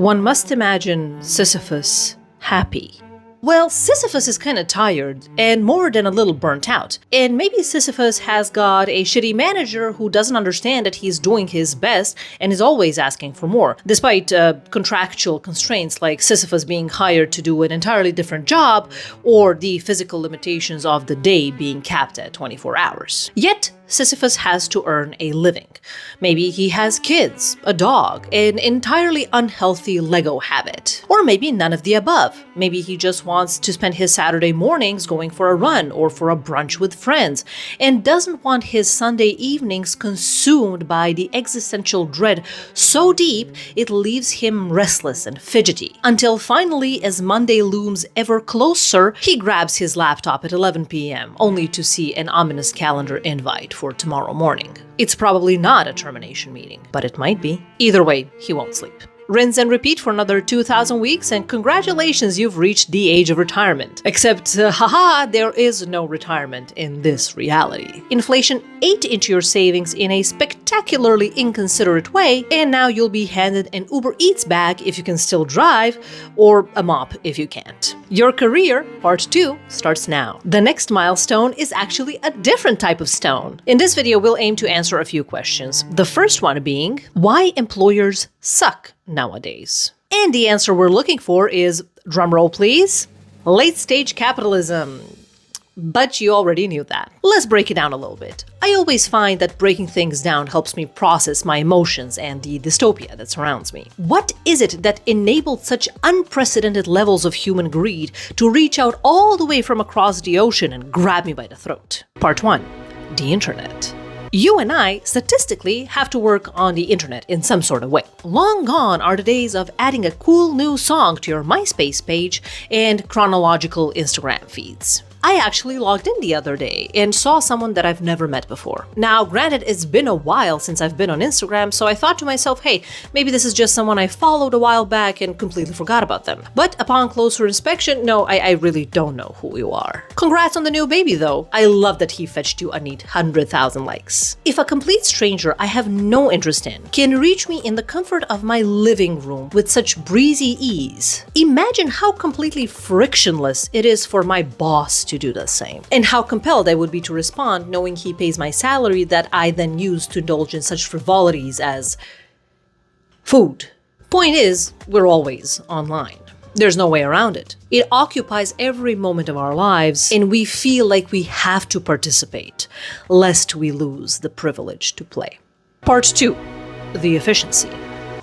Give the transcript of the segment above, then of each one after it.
One must imagine Sisyphus happy. Well, Sisyphus is kinda tired, and more than a little burnt out. And maybe Sisyphus has got a shitty manager who doesn't understand that he's doing his best and is always asking for more, despite contractual constraints like Sisyphus being hired to do an entirely different job, or the physical limitations of the day being capped at 24 hours. Yet, Sisyphus has to earn a living. Maybe he has kids, a dog, an entirely unhealthy Lego habit. Or maybe none of the above. Maybe he just wants to spend his Saturday mornings going for a run or for a brunch with friends, and doesn't want his Sunday evenings consumed by the existential dread so deep it leaves him restless and fidgety. Until finally, as Monday looms ever closer, he grabs his laptop at 11 p.m., only to see an ominous calendar invite for tomorrow morning. It's probably not a termination meeting, but it might be. Either way, he won't sleep. Rinse and repeat for another 2,000 weeks, and congratulations, you've reached the age of retirement. Except, haha, there is no retirement in this reality. Inflation ate into your savings in a spectacularly inconsiderate way, and now you'll be handed an Uber Eats bag if you can still drive, or a mop if you can't. Your career, part 2, starts now. The next milestone is actually a different type of stone. In this video, we'll aim to answer a few questions. The first one being, why employers suck nowadays? And the answer we're looking for is, drumroll please, late-stage capitalism. But you already knew that. Let's break it down a little bit. I always find that breaking things down helps me process my emotions and the dystopia that surrounds me. What is it that enabled such unprecedented levels of human greed to reach out all the way from across the ocean and grab me by the throat? Part 1. The Internet. You and I, statistically, have to work on the internet in some sort of way. Long gone are the days of adding a cool new song to your MySpace page and chronological Instagram feeds. I actually logged in the other day and saw someone that I've never met before. Now, granted, it's been a while since I've been on Instagram, so I thought to myself, hey, maybe this is just someone I followed a while back and completely forgot about them. But upon closer inspection, no, I really don't know who you are. Congrats on the new baby, though. I love that he fetched you a neat 100,000 likes. If a complete stranger I have no interest in can reach me in the comfort of my living room with such breezy ease, imagine how completely frictionless it is for my boss to do the same. And how compelled I would be to respond knowing he pays my salary that I then use to indulge in such frivolities as food. Point is, we're always online. There's no way around it. It occupies every moment of our lives, and we feel like we have to participate, lest we lose the privilege to play. Part 2. The efficiency.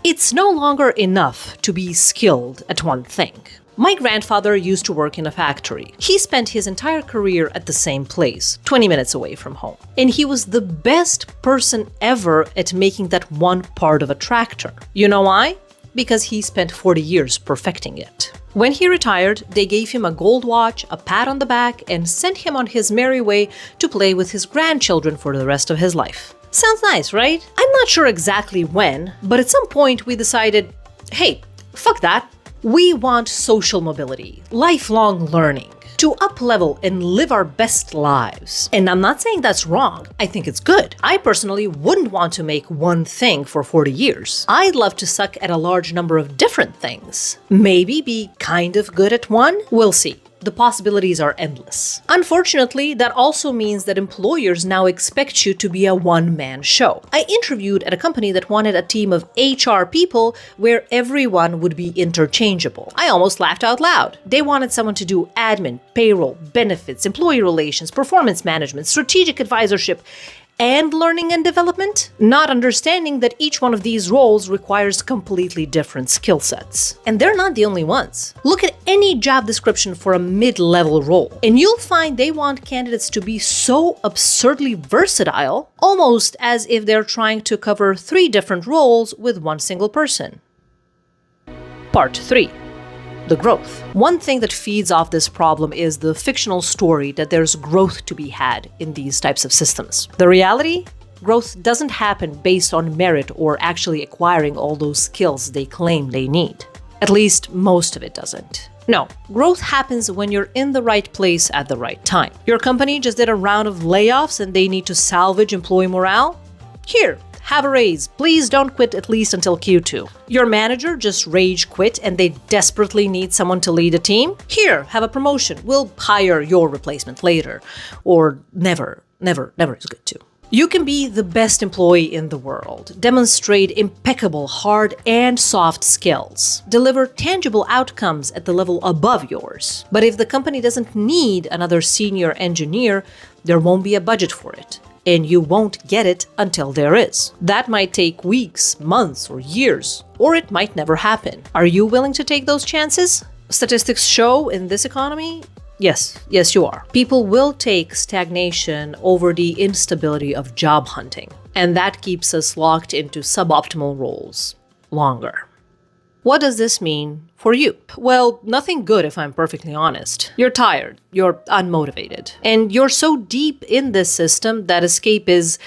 It's no longer enough to be skilled at one thing. My grandfather used to work in a factory. He spent his entire career at the same place, 20 minutes away from home. And he was the best person ever at making that one part of a tractor. You know why? Because he spent 40 years perfecting it. When he retired, they gave him a gold watch, a pat on the back, and sent him on his merry way to play with his grandchildren for the rest of his life. Sounds nice, right? I'm not sure exactly when, but at some point we decided, hey, fuck that. We want social mobility, lifelong learning, to up-level and live our best lives. And I'm not saying that's wrong. I think it's good. I personally wouldn't want to make one thing for 40 years. I'd love to suck at a large number of different things. Maybe be kind of good at one? We'll see. The possibilities are endless. Unfortunately, that also means that employers now expect you to be a one-man show. I interviewed at a company that wanted a team of HR people where everyone would be interchangeable. I almost laughed out loud. They wanted someone to do admin, payroll, benefits, employee relations, performance management, strategic advisorship, and learning and development, not understanding that each one of these roles requires completely different skill sets. And they're not the only ones. Look at any job description for a mid-level role, and you'll find they want candidates to be so absurdly versatile, almost as if they're trying to cover 3 different roles with one single person. Part 3. The growth. One thing that feeds off this problem is the fictional story that there's growth to be had in these types of systems. The reality? Growth doesn't happen based on merit or actually acquiring all those skills they claim they need. At least most of it doesn't. No, growth happens when you're in the right place at the right time. Your company just did a round of layoffs and they need to salvage employee morale? Here, have a raise. Please don't quit at least until Q2. Your manager just rage quit and they desperately need someone to lead a team? Here, have a promotion. We'll hire your replacement later. Or never is good too. You can be the best employee in the world, demonstrate impeccable hard and soft skills, deliver tangible outcomes at the level above yours. But if the company doesn't need another senior engineer, there won't be a budget for it, and you won't get it until there is. That might take weeks, months, or years, or it might never happen. Are you willing to take those chances? Statistics show in this economy, yes, you are. People will take stagnation over the instability of job hunting, and that keeps us locked into suboptimal roles longer. What does this mean for you? Well, nothing good if I'm perfectly honest. You're tired, you're unmotivated, and you're so deep in this system that escape is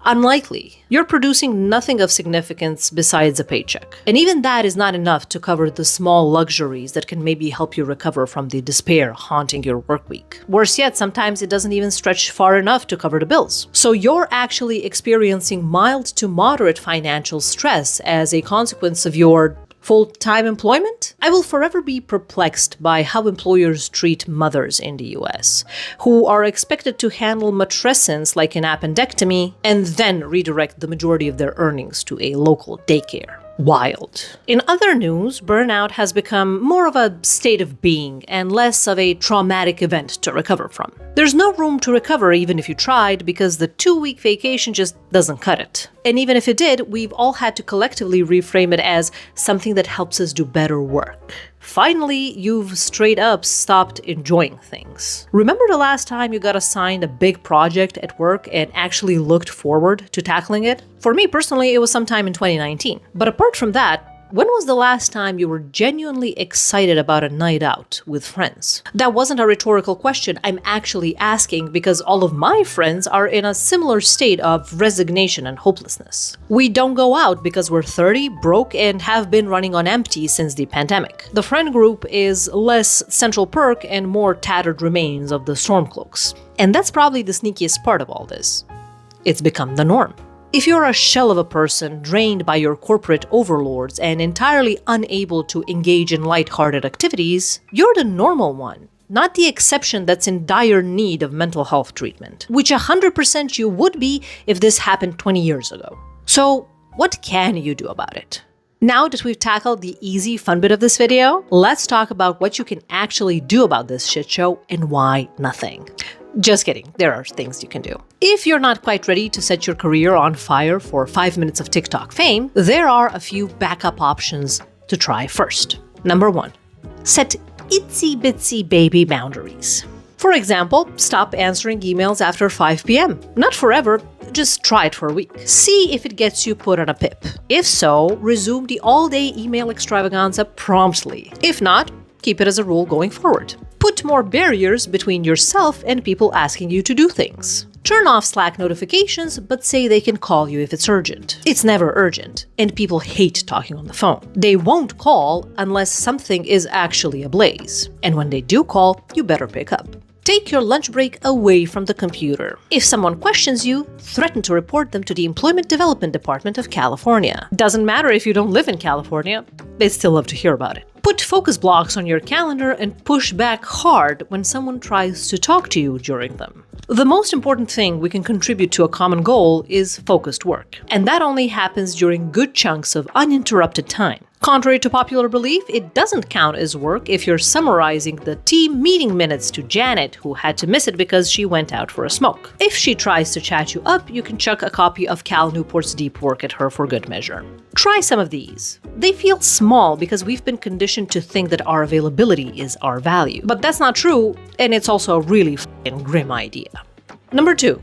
unlikely. You're producing nothing of significance besides a paycheck. And even that is not enough to cover the small luxuries that can maybe help you recover from the despair haunting your work week. Worse yet, sometimes it doesn't even stretch far enough to cover the bills. So you're actually experiencing mild to moderate financial stress as a consequence of your full-time employment? I will forever be perplexed by how employers treat mothers in the US, who are expected to handle matrescence like an appendectomy and then redirect the majority of their earnings to a local daycare. Wild. In other news, burnout has become more of a state of being and less of a traumatic event to recover from. There's no room to recover even if you tried, because the 2-week vacation just doesn't cut it. And even if it did, we've all had to collectively reframe it as something that helps us do better work. Finally, you've straight up stopped enjoying things. Remember the last time you got assigned a big project at work and actually looked forward to tackling it? For me personally, it was sometime in 2019. But apart from that, when was the last time you were genuinely excited about a night out with friends? That wasn't a rhetorical question. I'm actually asking because all of my friends are in a similar state of resignation and hopelessness. We don't go out because we're 30, broke, and have been running on empty since the pandemic. The friend group is less Central Perk and more tattered remains of the Stormcloaks. And that's probably the sneakiest part of all this. It's become the norm. If you're a shell of a person drained by your corporate overlords and entirely unable to engage in lighthearted activities, you're the normal one, not the exception that's in dire need of mental health treatment, which 100% you would be if this happened 20 years ago. So, what can you do about it? Now that we've tackled the easy, fun bit of this video, let's talk about what you can actually do about this shit show and why nothing. Just kidding, there are things you can do. If you're not quite ready to set your career on fire for 5 minutes of TikTok fame, there are a few backup options to try first. Number 1, set itsy bitsy baby boundaries. For example, stop answering emails after 5 p.m. Not forever, just try it for a week. See if it gets you put on a PIP. If so, resume the all-day email extravaganza promptly. If not, keep it as a rule going forward. Put more barriers between yourself and people asking you to do things. Turn off Slack notifications, but say they can call you if it's urgent. It's never urgent, and people hate talking on the phone. They won't call unless something is actually ablaze. And when they do call, you better pick up. Take your lunch break away from the computer. If someone questions you, threaten to report them to the Employment Development Department of California. Doesn't matter if you don't live in California, they'd still love to hear about it. Put focus blocks on your calendar and push back hard when someone tries to talk to you during them. The most important thing we can contribute to a common goal is focused work, and that only happens during good chunks of uninterrupted time. Contrary to popular belief, it doesn't count as work if you're summarizing the team meeting minutes to Janet, who had to miss it because she went out for a smoke. If she tries to chat you up, you can chuck a copy of Cal Newport's Deep Work at her for good measure. Try some of these. They feel small because we've been conditioned to think that our availability is our value. But that's not true, and it's also a really f***ing grim idea. Number 2,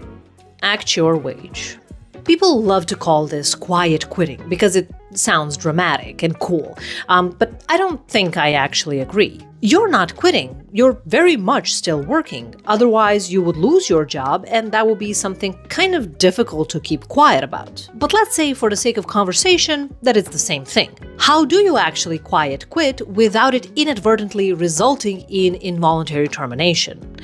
act your wage. People love to call this quiet quitting because it sounds dramatic and cool, but I don't think I actually agree. You're not quitting, you're very much still working, otherwise you would lose your job and that would be something kind of difficult to keep quiet about. But let's say for the sake of conversation that it's the same thing. How do you actually quiet quit without it inadvertently resulting in involuntary termination?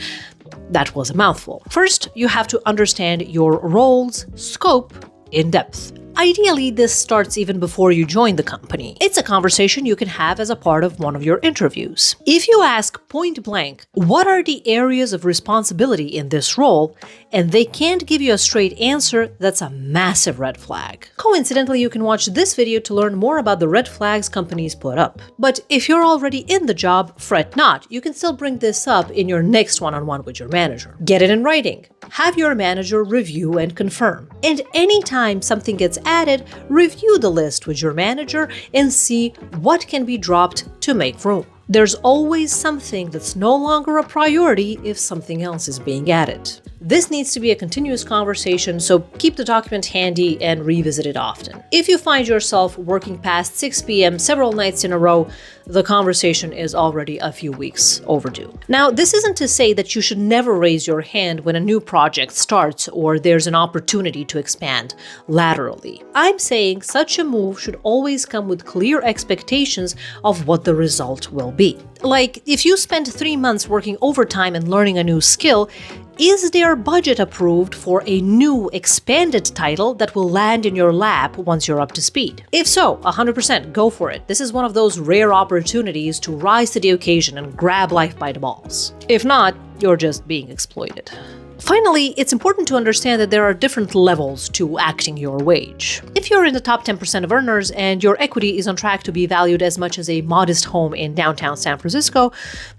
That was a mouthful. First, you have to understand your role's scope in depth. Ideally, this starts even before you join the company. It's a conversation you can have as a part of one of your interviews. If you ask point blank, what are the areas of responsibility in this role, and they can't give you a straight answer, that's a massive red flag. Coincidentally, you can watch this video to learn more about the red flags companies put up. But if you're already in the job, fret not. You can still bring this up in your next one-on-one with your manager. Get it in writing. Have your manager review and confirm. And anytime something gets added, review the list with your manager and see what can be dropped to make room. There's always something that's no longer a priority if something else is being added. This needs to be a continuous conversation, so keep the document handy and revisit it often. If you find yourself working past 6 p.m. several nights in a row, the conversation is already a few weeks overdue. Now, this isn't to say that you should never raise your hand when a new project starts or there's an opportunity to expand laterally. I'm saying such a move should always come with clear expectations of what the result will be. Like, if you spend 3 months working overtime and learning a new skill, is there budget approved for a new expanded title that will land in your lap once you're up to speed? If so, 100% go for it. This is one of those rare opportunities to rise to the occasion and grab life by the balls. If not, you're just being exploited. Finally, it's important to understand that there are different levels to acting your wage. If you're in the top 10% of earners and your equity is on track to be valued as much as a modest home in downtown San Francisco,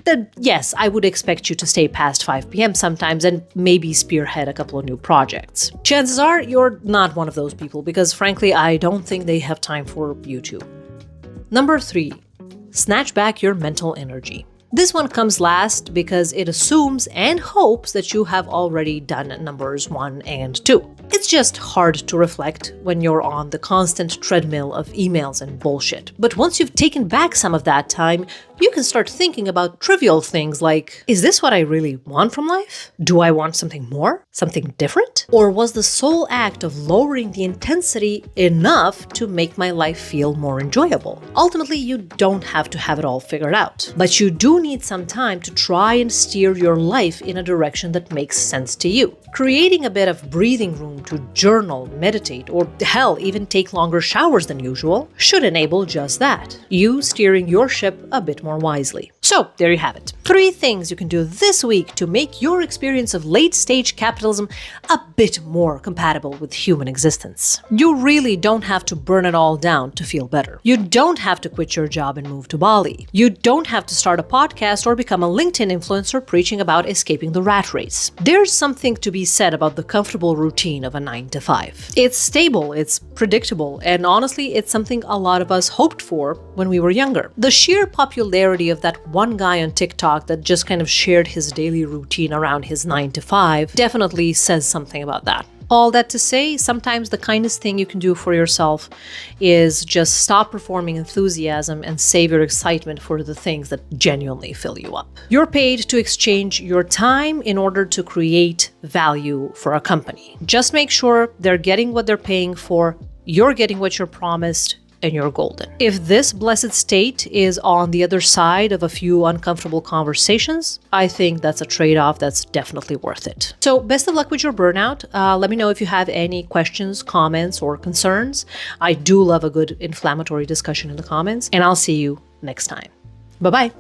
then yes, I would expect you to stay past 5 p.m. sometimes and maybe spearhead a couple of new projects. Chances are you're not one of those people because frankly, I don't think they have time for you too. Number 3, snatch back your mental energy. This one comes last because it assumes and hopes that you have already done numbers 1 and 2. It's just hard to reflect when you're on the constant treadmill of emails and bullshit. But once you've taken back some of that time, you can start thinking about trivial things like, is this what I really want from life? Do I want something more? Something different? Or was the sole act of lowering the intensity enough to make my life feel more enjoyable? Ultimately, you don't have to have it all figured out, but you do need some time to try and steer your life in a direction that makes sense to you. Creating a bit of breathing room to journal, meditate, or hell, even take longer showers than usual should enable just that. You steering your ship a bit more wisely. So, there you have it. 3 things you can do this week to make your experience of late-stage capitalism a bit more compatible with human existence. You really don't have to burn it all down to feel better. You don't have to quit your job and move to Bali. You don't have to start a podcast or become a LinkedIn influencer preaching about escaping the rat race. There's something to be said about the comfortable routine of a 9 to 5. It's stable, it's predictable, and honestly, it's something a lot of us hoped for when we were younger. The sheer popularity of that one guy on TikTok that just kind of shared his daily routine around his 9 to 5 definitely says something about that. All that to say, sometimes the kindest thing you can do for yourself is just stop performing enthusiasm and save your excitement for the things that genuinely fill you up. You're paid to exchange your time in order to create value for a company. Just make sure they're getting what they're paying for, you're getting what you're promised, and you're golden. If this blessed state is on the other side of a few uncomfortable conversations, I think that's a trade-off that's definitely worth it. So best of luck with your burnout. Let me know if you have any questions, comments, or concerns. I do love a good inflammatory discussion in the comments, and I'll see you next time. Bye-bye.